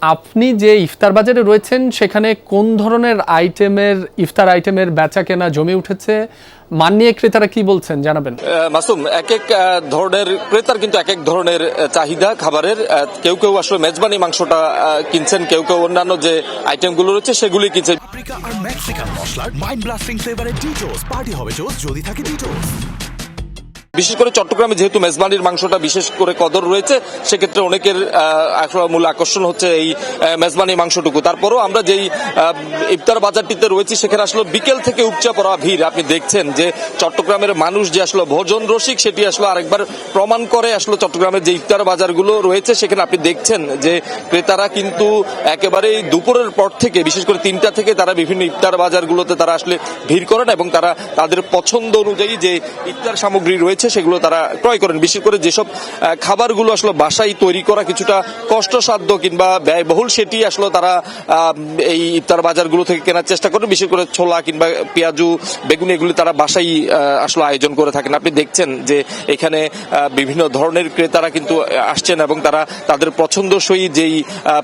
আপনি যে ইফতার বাজারে রয়েছেন সেখানে কোন ধরনের ইফতার আইটেমের বেচা কেনা জমে উঠেছে, মান নিয়ে ক্রেতারা কি বলছেন জানাবেন। মাসুম, এক এক ধরনের ক্রেতার কিন্তু এক এক ধরনের চাহিদা খাবারের। কেউ কেউ আসলে মেজবানি মাংসটা কিনছেন, কেউ কেউ অন্যান্য যে আইটেমগুলো রয়েছে সেগুলি কিনছেন। আফ্রিকা আর মেক্সিকান মশলার মাইন্ড ব্লাস্টিং ফ্লেভারে ডিটোস পার্টি হবে জোস যদি থাকে ডিটোস। বিশেষ করে চট্টগ্রামে যেহেতু মেজবানির মাংসটা বিশেষ করে কদর রয়েছে, সেক্ষেত্রে অনেকের মূল আকর্ষণ হচ্ছে এই মেজবানি মাংসটুকু। তারপরও আমরা যেই ইফতার বাজারটিতে রয়েছি সেখানে আসলে বিকেল থেকে উপচা পড়া ভিড়। আপনি দেখছেন যে চট্টগ্রামের মানুষ যে আসলে ভোজন রসিক সেটি আসলে আরেকবার প্রমাণ করে। আসলে চট্টগ্রামের যে ইফতার বাজারগুলো রয়েছে সেখানে আপনি দেখছেন যে ক্রেতারা কিন্তু একেবারে দুপুরের পর থেকে, বিশেষ করে 3টা থেকে তারা বিভিন্ন ইফতার বাজারগুলোতে তারা আসলে ভিড় করেন এবং তারা তাদের পছন্দ অনুযায়ী যে ইফতার সামগ্রী রয়েছে সেগুলো তারা ক্রয় করেন। বিশেষ করে যেসব খাবারগুলো আসলে বাসায় তৈরি করা কিছুটা কষ্টসাধ্য কিংবা ব্যয়বহুল, সেটি আসলে তারা এই ইফতার বাজারগুলো থেকে কেনার চেষ্টা করেন। বিশেষ করে ছোলা কিংবা পেঁয়াজু, বেগুনি এগুলি তারা বাসায় আসলে আয়োজন করে থাকেন। আপনি দেখছেন যে এখানে বিভিন্ন ধরনের ক্রেতারা কিন্তু আসছেন এবং তারা তাদের পছন্দসই যেই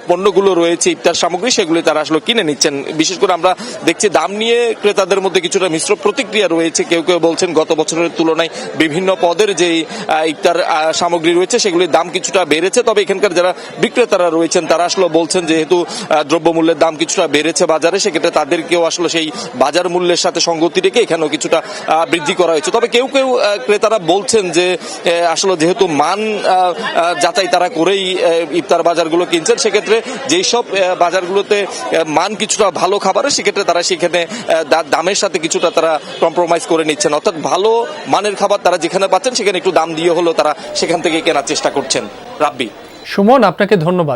পণ্যগুলো রয়েছে ইফতার সামগ্রী সেগুলি তারা আসলে কিনে নিচ্ছেন। বিশেষ করে আমরা দেখছি দাম নিয়ে ক্রেতাদের মধ্যে কিছুটা মিশ্র প্রতিক্রিয়া রয়েছে। কেউ কেউ বলছেন গত বছরের তুলনায় বিভিন্ন পদের যে ইফতার সামগ্রী রয়েছে সেগুলির দাম কিছুটা বেড়েছে। তবে এখানকার যারা বিক্রেতারা রয়েছেন তারা আসলে বলছেন যেহেতু দ্রব্যমূল্যের দাম কিছুটা বেড়েছে বাজারে, সেক্ষেত্রে তাদেরকেও আসলে সেই বাজার মূল্যের সাথে সঙ্গতি রেখে এখানেও কিছুটা বৃদ্ধি করা হয়েছে। তবে কেউ কেউ ক্রেতারা বলছেন যে আসলে যেহেতু মান যাচাই তারা করেই ইফতার বাজারগুলো কিনছেন, সেক্ষেত্রে যেই সব বাজারগুলোতে মান কিছুটা ভালো খাবারের, সেক্ষেত্রে তারা সেখানে দামের সাথে কিছুটা তারা কম্প্রোমাইজ করে নিচ্ছেন। অর্থাৎ ভালো মানের খাবার তারা যেখানে পাচ্ছেন সেখানে একটু দাম দিয়ে হলো তারা সেখান থেকে কেনার চেষ্টা করছেন। রাব্বি, সুমন, আপনাকে ধন্যবাদ।